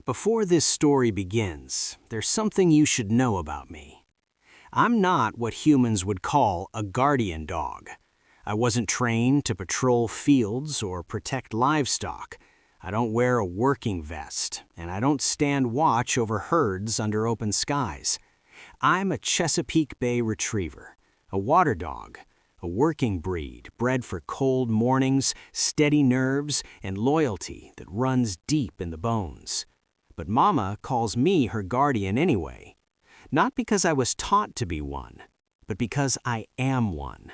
Before this story begins, there's something you should know about me. I'm not what humans would call a guardian dog. I wasn't trained to patrol fields or protect livestock. I don't wear a working vest, and I don't stand watch over herds under open skies. I'm a Chesapeake Bay Retriever, a water dog, a working breed bred for cold mornings, steady nerves, and loyalty that runs deep in the bones. But Mama calls me her guardian anyway, not because I was taught to be one, but because I am one.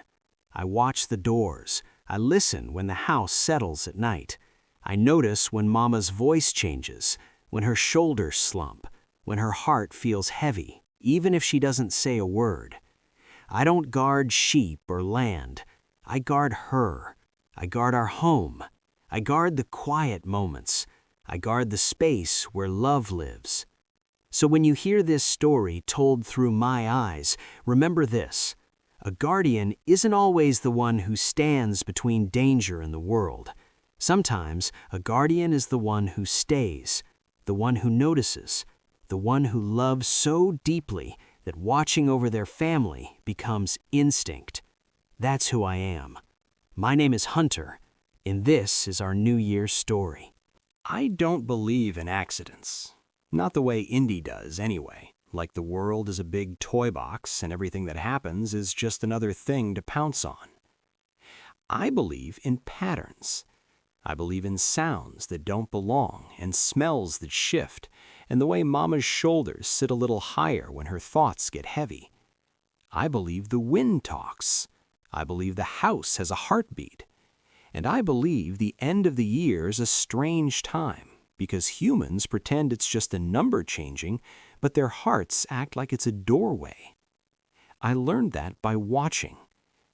I watch the doors. I listen when the house settles at night. I notice when Mama's voice changes, when her shoulders slump, when her heart feels heavy, even if she doesn't say a word. I don't guard sheep or land. I guard her. I guard our home. I guard the quiet moments. I guard the space where love lives. So when you hear this story told through my eyes, remember this. A guardian isn't always the one who stands between danger and the world. Sometimes a guardian is the one who stays, the one who notices, the one who loves so deeply that watching over their family becomes instinct. That's who I am. My name is Hunter, and this is our New Year's story. I don't believe in accidents. Not the way Indy does, anyway. Like the world is a big toy box and everything that happens is just another thing to pounce on. I believe in patterns. I believe in sounds that don't belong and smells that shift, and the way Mama's shoulders sit a little higher when her thoughts get heavy. I believe the wind talks. I believe the house has a heartbeat. And I believe the end of the year is a strange time, because humans pretend it's just a number changing, but their hearts act like it's a doorway. I learned that by watching,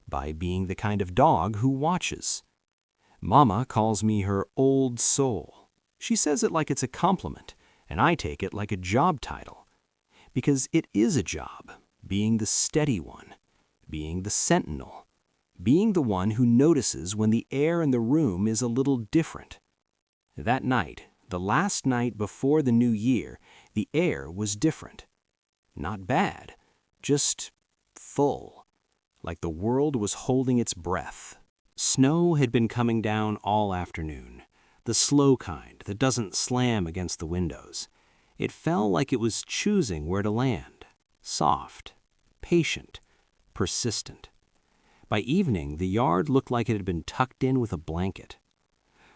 by being the kind of dog who watches. Mama calls me her old soul. She says it like it's a compliment, and I take it like a job title. Because it is a job, being the steady one, being the sentinel, being the one who notices when the air in the room is a little different. That night, the last night before the new year, the air was different. Not bad, just full, like the world was holding its breath. Snow had been coming down all afternoon, the slow kind that doesn't slam against the windows. It fell like it was choosing where to land, soft, patient, persistent. By evening, the yard looked like it had been tucked in with a blanket.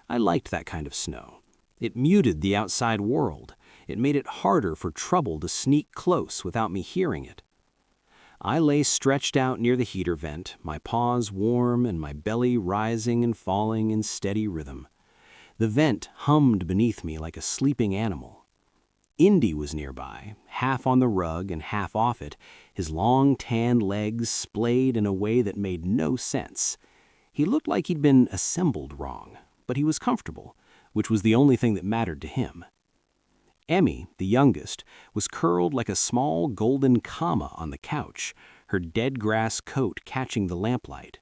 I liked that kind of snow. It muted the outside world. It made it harder for trouble to sneak close without me hearing it. I lay stretched out near the heater vent, my paws warm and my belly rising and falling in steady rhythm. The vent hummed beneath me like a sleeping animal. Indy was nearby, half on the rug and half off it, his long tanned legs splayed in a way that made no sense. He looked like he'd been assembled wrong, but he was comfortable, which was the only thing that mattered to him. Emmy, the youngest, was curled like a small golden comma on the couch, her dead grass coat catching the lamplight.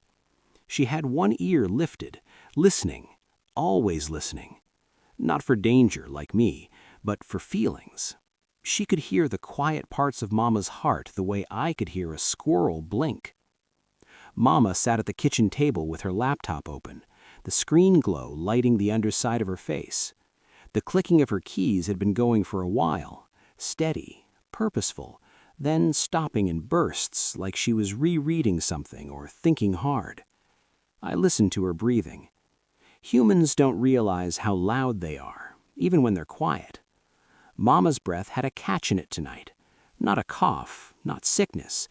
She had one ear lifted, listening, always listening. Not for danger, like me, but for feelings. She could hear the quiet parts of Mama's heart the way I could hear a squirrel blink. Mama sat at the kitchen table with her laptop open, the screen glow lighting the underside of her face. The clicking of her keys had been going for a while, steady, purposeful, then stopping in bursts like she was rereading something or thinking hard. I listened to her breathing. Humans don't realize how loud they are, even when they're quiet. Mama's breath had a catch in it tonight. Not a cough, not sickness,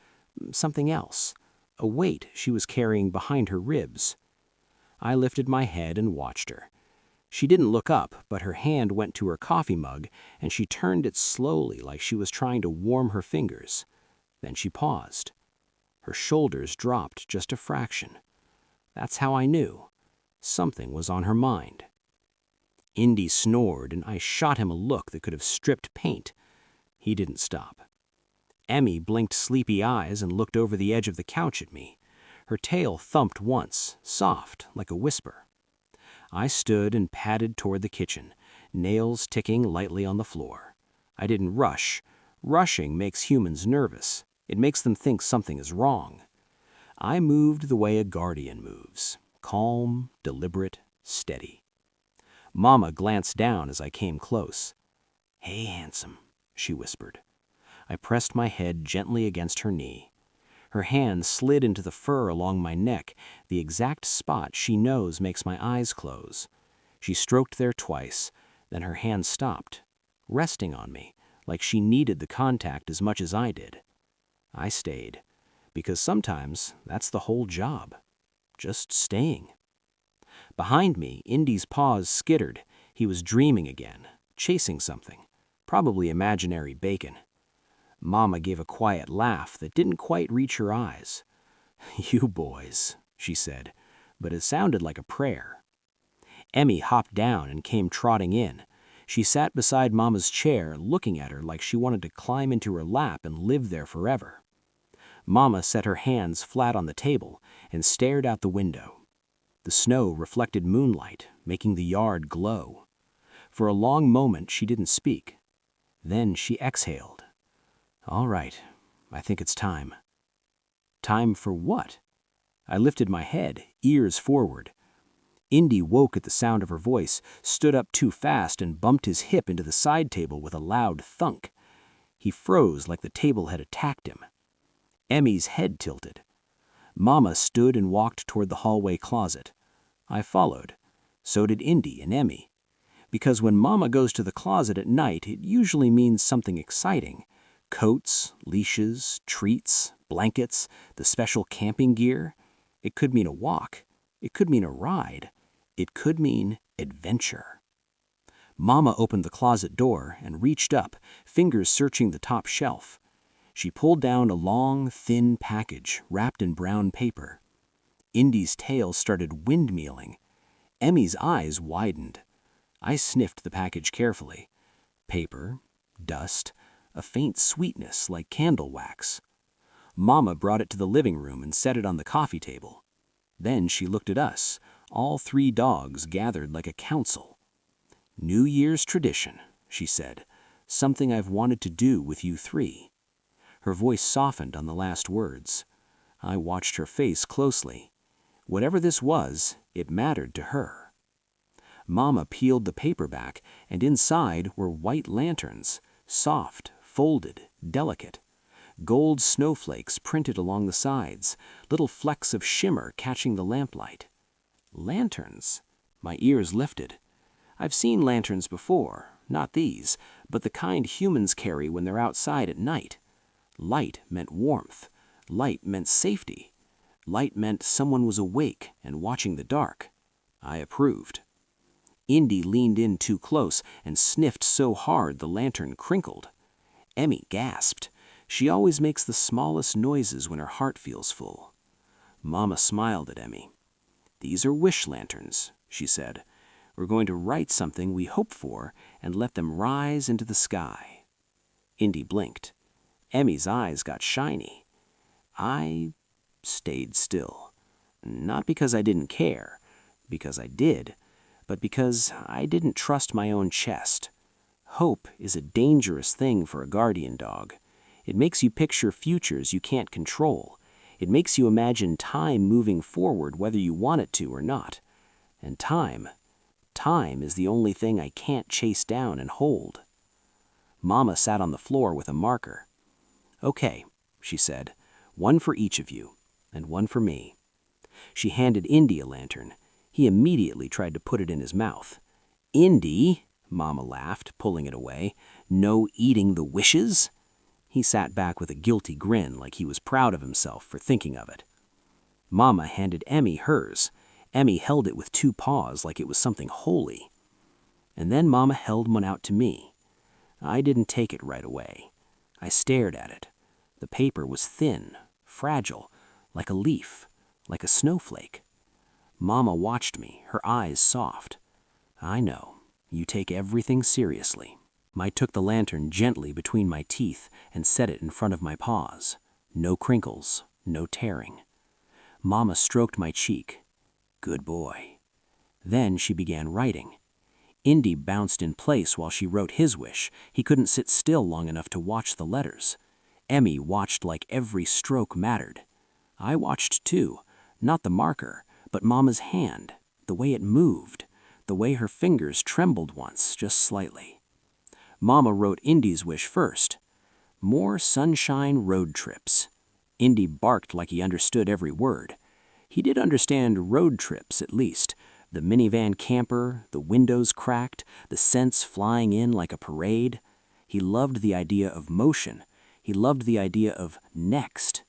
something else. A weight she was carrying behind her ribs. I lifted my head and watched her. She didn't look up, but her hand went to her coffee mug, and she turned it slowly like she was trying to warm her fingers. Then she paused. Her shoulders dropped just a fraction. That's how I knew. Something was on her mind. Indy snored, and I shot him a look that could have stripped paint. He didn't stop. Emmy blinked sleepy eyes and looked over the edge of the couch at me. Her tail thumped once, soft, like a whisper. I stood and padded toward the kitchen, nails ticking lightly on the floor. I didn't rush. Rushing makes humans nervous. It makes them think something is wrong. I moved the way a guardian moves, calm, deliberate, steady. Momma glanced down as I came close. "Hey, handsome," she whispered. I pressed my head gently against her knee. Her hand slid into the fur along my neck, the exact spot she knows makes my eyes close. She stroked there twice, then her hand stopped, resting on me, like she needed the contact as much as I did. I stayed, because sometimes that's the whole job, just staying. Behind me, Indy's paws skittered. He was dreaming again, chasing something, probably imaginary bacon. Momma gave a quiet laugh that didn't quite reach her eyes. "You boys," she said, but it sounded like a prayer. Emmy hopped down and came trotting in. She sat beside Momma's chair, looking at her like she wanted to climb into her lap and live there forever. Momma set her hands flat on the table and stared out the window. The snow reflected moonlight, making the yard glow. For a long moment she didn't speak. Then she exhaled. "All right, I think it's time." Time for what? I lifted my head, ears forward. Indy woke at the sound of her voice, stood up too fast and bumped his hip into the side table with a loud thunk. He froze like the table had attacked him. Emmy's head tilted. Momma stood and walked toward the hallway closet. I followed. So did Indy and Emmy. Because when Momma goes to the closet at night, it usually means something exciting. Coats, leashes, treats, blankets, the special camping gear. It could mean a walk. It could mean a ride. It could mean adventure. Momma opened the closet door and reached up, fingers searching the top shelf. She pulled down a long, thin package wrapped in brown paper. Indy's tail started windmilling. Emmy's eyes widened. I sniffed the package carefully. Paper, dust, a faint sweetness like candle wax. Momma brought it to the living room and set it on the coffee table. Then she looked at us, all 3 dogs gathered like a council. "New Year's tradition," she said, "something I've wanted to do with you 3. Her voice softened on the last words. I watched her face closely. Whatever this was, it mattered to her. Momma peeled the paper back, and inside were white lanterns, soft, folded, delicate. Gold snowflakes printed along the sides, little flecks of shimmer catching the lamplight. Lanterns? My ears lifted. I've seen lanterns before, not these, but the kind humans carry when they're outside at night. Light meant warmth. Light meant safety. Light meant someone was awake and watching the dark. I approved. Indy leaned in too close and sniffed so hard the lantern crinkled. Emmy gasped. She always makes the smallest noises when her heart feels full. Momma smiled at Emmy. "These are wish lanterns," she said. "We're going to write something we hope for and let them rise into the sky." Indy blinked. Emmy's eyes got shiny. I stayed still. Not because I didn't care, because I did, but because I didn't trust my own chest. Hope is a dangerous thing for a guardian dog. It makes you picture futures you can't control. It makes you imagine time moving forward whether you want it to or not. And time is the only thing I can't chase down and hold. Momma sat on the floor with a marker. "Okay," she said, "one for each of you, and one for me." She handed Indy a lantern. He immediately tried to put it in his mouth. "Indy," Momma laughed, pulling it away, "no eating the wishes?" He sat back with a guilty grin like he was proud of himself for thinking of it. Momma handed Emmy hers. Emmy held it with 2 paws like it was something holy. And then Momma held one out to me. I didn't take it right away. I stared at it. The paper was thin, fragile, like a leaf, like a snowflake. Momma watched me, her eyes soft. "I know. You take everything seriously." I took the lantern gently between my teeth and set it in front of my paws. No crinkles, no tearing. Momma stroked my cheek. "Good boy." Then she began writing. Indy bounced in place while she wrote his wish. He couldn't sit still long enough to watch the letters. Emmy watched like every stroke mattered. I watched too, not the marker, but Momma's hand, the way it moved, the way her fingers trembled once, just slightly. Momma wrote Indy's wish first. More sunshine road trips. Indy barked like he understood every word. He did understand road trips, at least. The minivan camper, the windows cracked, the scents flying in like a parade. He loved the idea of motion. He loved the idea of next.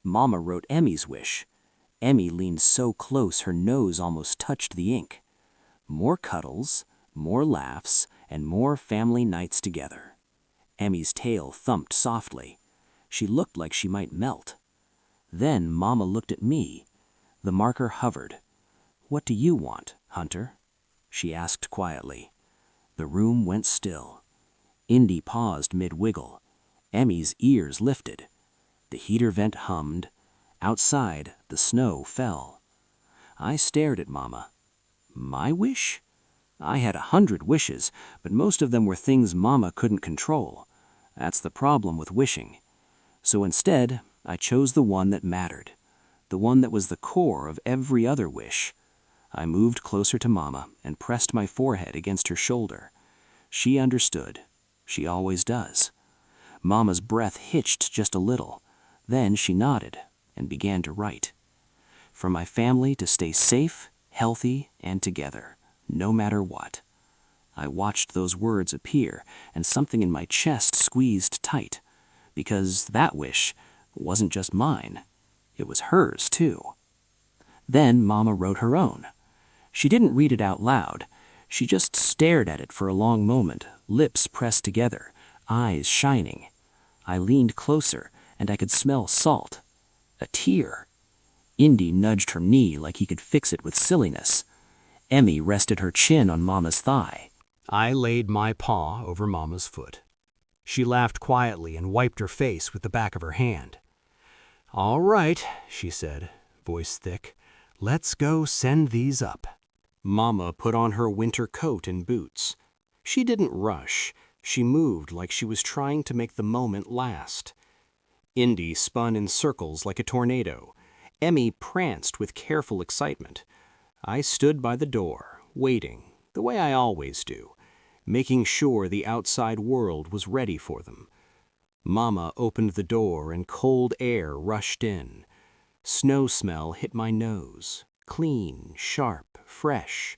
Momma wrote Emmy's wish. Emmy leaned so close her nose almost touched the ink. More cuddles, more laughs, and more family nights together. Emmy's tail thumped softly. She looked like she might melt. Then Momma looked at me. The marker hovered. "What do you want, Hunter?" she asked quietly. The room went still. Indy paused mid-wiggle. Emmy's ears lifted. The heater vent hummed. Outside, the snow fell. I stared at Momma. My wish? I had 100 wishes, but most of them were things Momma couldn't control. That's the problem with wishing. So instead, I chose the one that mattered, the one that was the core of every other wish. I moved closer to Momma and pressed my forehead against her shoulder. She understood. She always does. Momma's breath hitched just a little. Then she nodded and began to write. For my family to stay safe, healthy, and together, no matter what. I watched those words appear, and something in my chest squeezed tight, because that wish wasn't just mine. It was hers, too. Then Momma wrote her own. She didn't read it out loud. She just stared at it for a long moment, lips pressed together, eyes shining. I leaned closer, and I could smell salt. A tear. Indy nudged her knee like he could fix it with silliness. Emmy rested her chin on Momma's thigh. I laid my paw over Momma's foot. She laughed quietly and wiped her face with the back of her hand. "All right," she said, voice thick. "Let's go send these up." Momma put on her winter coat and boots. She didn't rush. She moved like she was trying to make the moment last. Indy spun in circles like a tornado. Emmy pranced with careful excitement. I stood by the door, waiting, the way I always do, making sure the outside world was ready for them. Momma opened the door and cold air rushed in. Snow smell hit my nose, clean, sharp, fresh.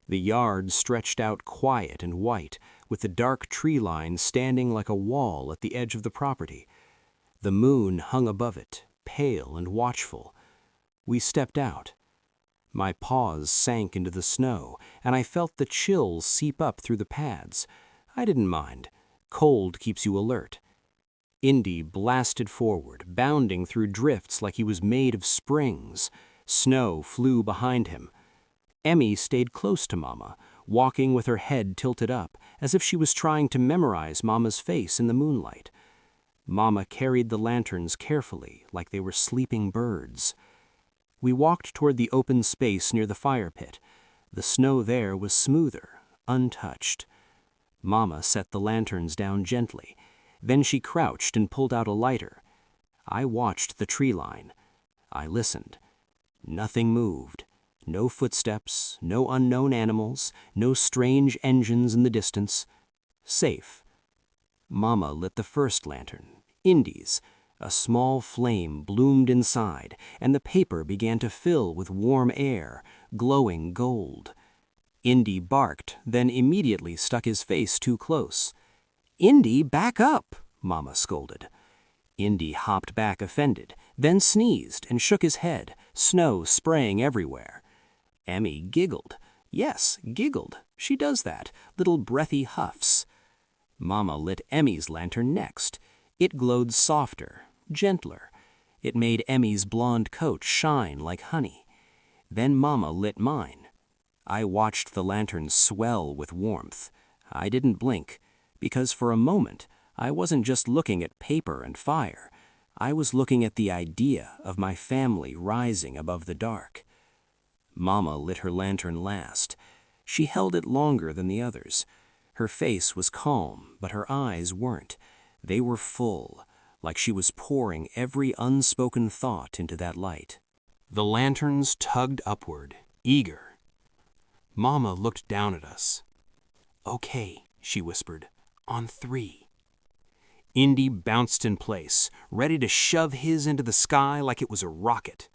The yard stretched out quiet and white, with the dark tree line standing like a wall at the edge of the property. The moon hung above it, pale and watchful. We stepped out. My paws sank into the snow, and I felt the chills seep up through the pads. I didn't mind. Cold keeps you alert. Indy blasted forward, bounding through drifts like he was made of springs. Snow flew behind him. Emmy stayed close to Momma, walking with her head tilted up, as if she was trying to memorize Momma's face in the moonlight. Momma carried the lanterns carefully, like they were sleeping birds. We walked toward the open space near the fire pit. The snow there was smoother, untouched. Momma set the lanterns down gently. Then she crouched and pulled out a lighter. I watched the tree line. I listened. Nothing moved. No footsteps, no unknown animals, no strange engines in the distance. Safe. Momma lit the first lantern, Indy's. A small flame bloomed inside, and the paper began to fill with warm air, glowing gold. Indy barked, then immediately stuck his face too close. "Indy, back up!" Momma scolded. Indy hopped back offended, then sneezed and shook his head, snow spraying everywhere. Emmy giggled. Yes, giggled. She does that, little breathy huffs. Momma lit Emmy's lantern next. It glowed softer, gentler. It made Emmy's blonde coat shine like honey. Then Momma lit mine. I watched the lantern swell with warmth. I didn't blink, because for a moment I wasn't just looking at paper and fire. I was looking at the idea of my family rising above the dark. Momma lit her lantern last. She held it longer than the others. Her face was calm, but her eyes weren't. They were full, like she was pouring every unspoken thought into that light. The lanterns tugged upward, eager. Momma looked down at us. "Okay," she whispered, "on 3. Indy bounced in place, ready to shove his into the sky like it was a rocket.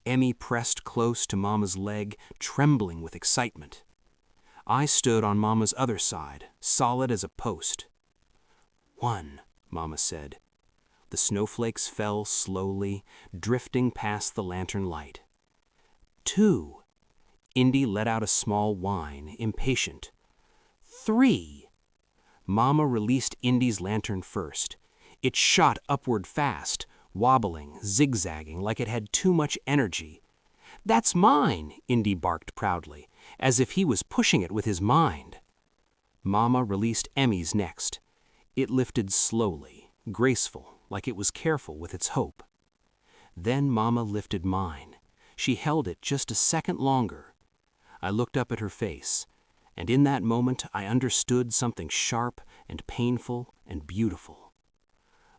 Emmy pressed close to Momma's leg, trembling with excitement. I stood on Momma's other side, solid as a post. 1, Momma said. The snowflakes fell slowly, drifting past the lantern light. 2. Indy let out a small whine, impatient. 3. Momma released Indy's lantern first. It shot upward fast, wobbling, zigzagging like it had too much energy. "That's mine," Indy barked proudly, as if he was pushing it with his mind. Momma released Emmy's next. It lifted slowly, graceful, like it was careful with its hope. Then Momma lifted mine. She held it just a second longer. I looked up at her face, and in that moment I understood something sharp and painful and beautiful.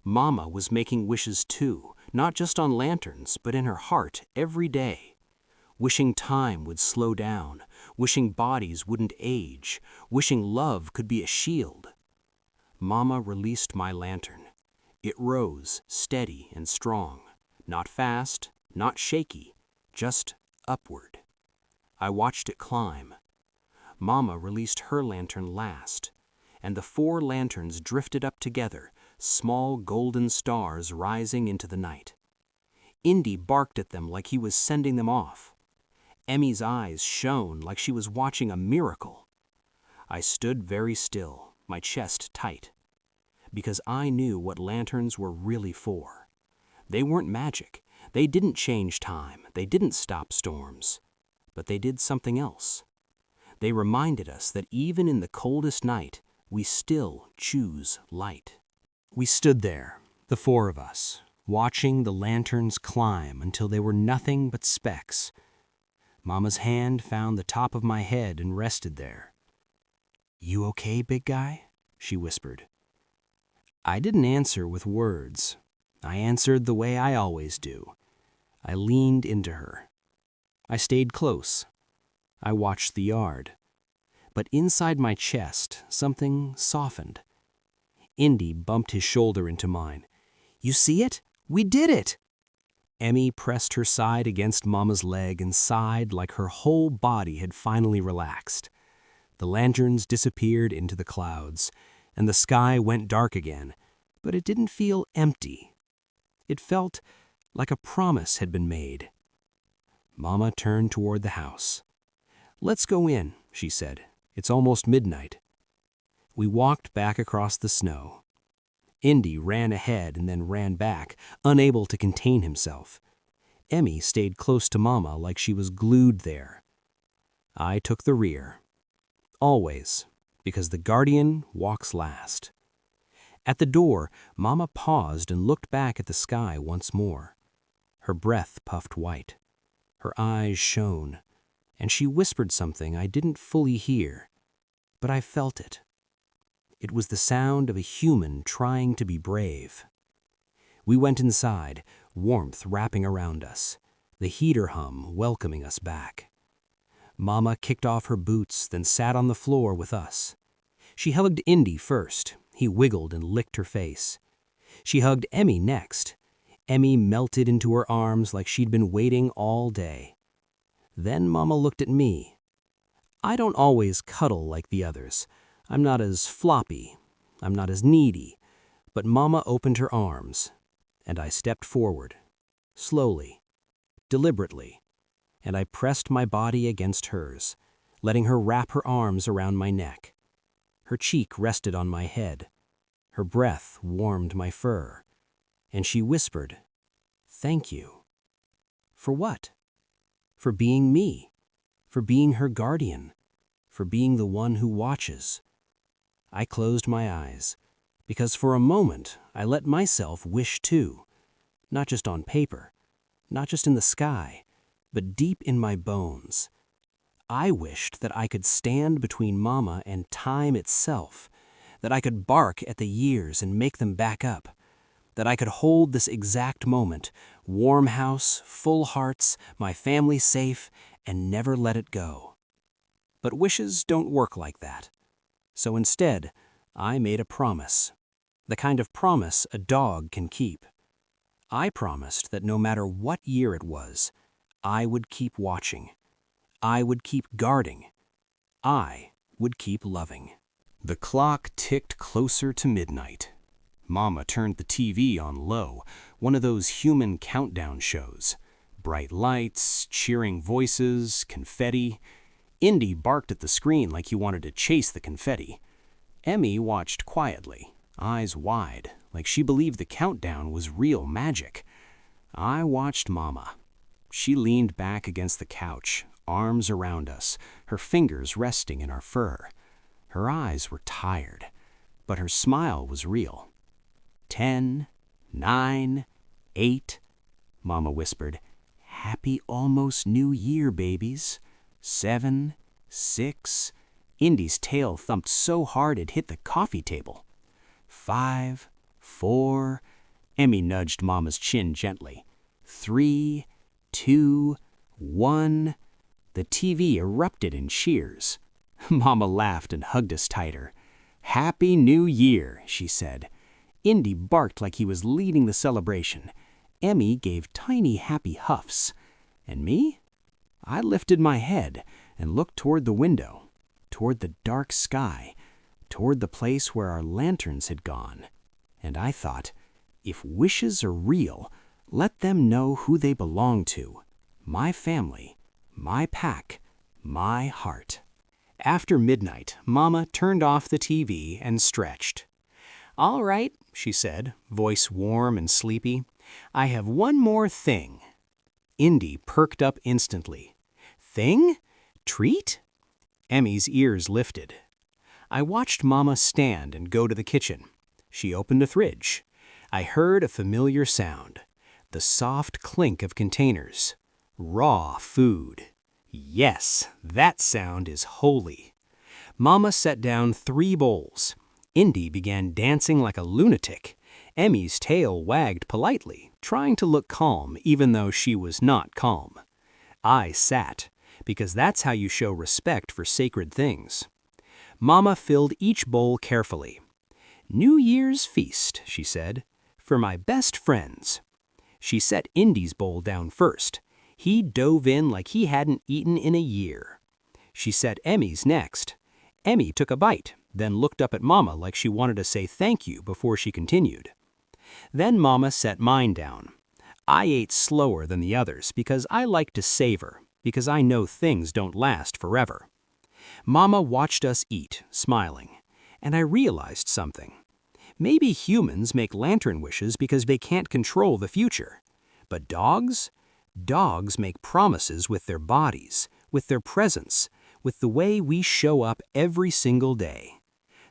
Momma was making wishes too, not just on lanterns, but in her heart every day. Wishing time would slow down, wishing bodies wouldn't age, wishing love could be a shield. Momma released my lantern. It rose, steady and strong, not fast, not shaky, just upward. I watched it climb. Momma released her lantern last, and the 4 lanterns drifted up together, small golden stars rising into the night. Indy barked at them like he was sending them off. Emmy's eyes shone like she was watching a miracle. I stood very still, my chest tight, because I knew what lanterns were really for. They weren't magic. They didn't change time. They didn't stop storms. But they did something else. They reminded us that even in the coldest night, we still choose light. We stood there, the 4 of us, watching the lanterns climb until they were nothing but specks. Momma's hand found the top of my head and rested there. "You okay, big guy?" she whispered. I didn't answer with words. I answered the way I always do. I leaned into her. I stayed close. I watched the yard. But inside my chest, something softened. Indy bumped his shoulder into mine. "You see it? We did it!" Emmy pressed her side against Momma's leg and sighed like her whole body had finally relaxed. The lanterns disappeared into the clouds, and the sky went dark again, but it didn't feel empty. It felt like a promise had been made. Momma turned toward the house. "Let's go in," she said. "It's almost midnight." We walked back across the snow. Indy ran ahead and then ran back, unable to contain himself. Emmy stayed close to Momma like she was glued there. I took the rear. Always, because the guardian walks last. At the door, Momma paused and looked back at the sky once more. Her breath puffed white. Her eyes shone, and she whispered something I didn't fully hear, but I felt it. It was the sound of a human trying to be brave. We went inside, warmth wrapping around us, the heater hum welcoming us back. Momma kicked off her boots, then sat on the floor with us. She hugged Indy first. He wiggled and licked her face. She hugged Emmy next. Emmy melted into her arms like she'd been waiting all day. Then Momma looked at me. I don't always cuddle like the others. I'm not as floppy. I'm not as needy. But Momma opened her arms, and I stepped forward, slowly, deliberately, and I pressed my body against hers, letting her wrap her arms around my neck. Her cheek rested on my head. Her breath warmed my fur, and she whispered, "Thank you." For what? For being me, for being her guardian, for being the one who watches. I closed my eyes, because for a moment I let myself wish too, not just on paper, not just in the sky, but deep in my bones. I wished that I could stand between Momma and time itself, that I could bark at the years and make them back up, that I could hold this exact moment, warm house, full hearts, my family safe, and never let it go. But wishes don't work like that. So instead, I made a promise, the kind of promise a dog can keep. I promised that no matter what year it was, I would keep watching. I would keep guarding. I would keep loving. The clock ticked closer to midnight. Momma turned the TV on low, one of those human countdown shows. Bright lights, cheering voices, confetti. Indy barked at the screen like he wanted to chase the confetti. Emmy watched quietly, eyes wide, like she believed the countdown was real magic. I watched Momma. She leaned back against the couch, arms around us, her fingers resting in our fur. Her eyes were tired, but her smile was real. 10, 9, 8, Momma whispered. Happy almost New Year, babies. 7, 6, Indy's tail thumped so hard it hit the coffee table. 5, 4, Emmy nudged Momma's chin gently. 3, 2, 1. The TV erupted in cheers. Momma laughed and hugged us tighter. Happy New Year, she said. Indy barked like he was leading the celebration. Emmy gave tiny happy huffs. And me? I lifted my head and looked toward the window, toward the dark sky, toward the place where our lanterns had gone. And I thought, if wishes are real, let them know who they belong to. My family, my pack, my heart. After midnight, Momma turned off the TV and stretched. All right, she said, voice warm and sleepy. I have one more thing. Indy perked up instantly. Thing? Treat? Emmy's ears lifted. I watched Momma stand and go to the kitchen. She opened the fridge. I heard a familiar sound. The soft clink of containers. Raw food. Yes, that sound is holy. Momma set down 3 bowls. Indy began dancing like a lunatic. Emmy's tail wagged politely, trying to look calm even though she was not calm. I sat, because that's how you show respect for sacred things. Momma filled each bowl carefully. New Year's feast, she said, for my best friends. She set Indy's bowl down first. He dove in like he hadn't eaten in a year. She set Emmy's next. Emmy took a bite, then looked up at Momma like she wanted to say thank you before she continued. Then Momma set mine down. I ate slower than the others because I like to savor, because I know things don't last forever. Momma watched us eat, smiling, and I realized something. Maybe humans make lantern wishes because they can't control the future. But dogs? Dogs make promises with their bodies, with their presence, with the way we show up every single day.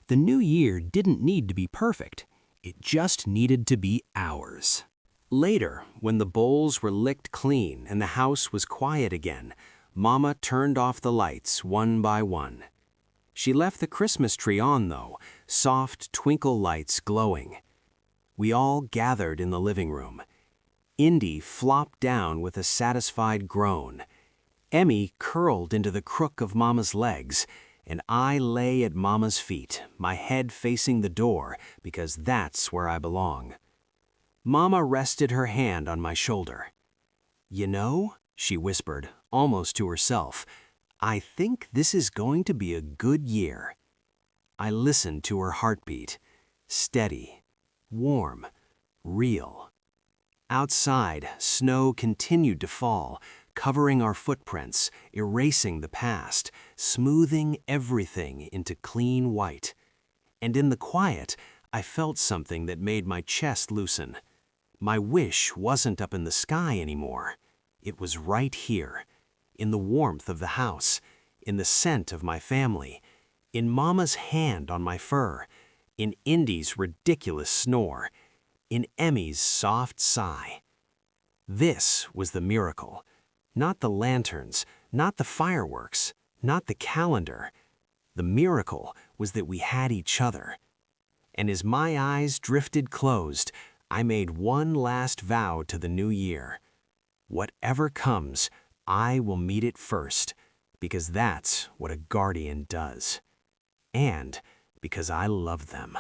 The new year didn't need to be perfect. It just needed to be ours. Later, when the bowls were licked clean and the house was quiet again, Momma turned off the lights one by one. She left the Christmas tree on, though, soft twinkle lights glowing. We all gathered in the living room. Indy flopped down with a satisfied groan. Emmy curled into the crook of Momma's legs, and I lay at Momma's feet, my head facing the door, because that's where I belong. Momma rested her hand on my shoulder. You know, she whispered, almost to herself, I think this is going to be a good year. I listened to her heartbeat, steady, warm, real. Outside, snow continued to fall, covering our footprints, erasing the past, smoothing everything into clean white. And in the quiet, I felt something that made my chest loosen. My wish wasn't up in the sky anymore. It was right here, in the warmth of the house, in the scent of my family, in Momma's hand on my fur, in Indy's ridiculous snore, in Emmy's soft sigh. This was the miracle. Not the lanterns, not the fireworks, not the calendar. The miracle was that we had each other. And as my eyes drifted closed, I made one last vow to the new year. Whatever comes, I will meet it first, because that's what a guardian does. And because I love them.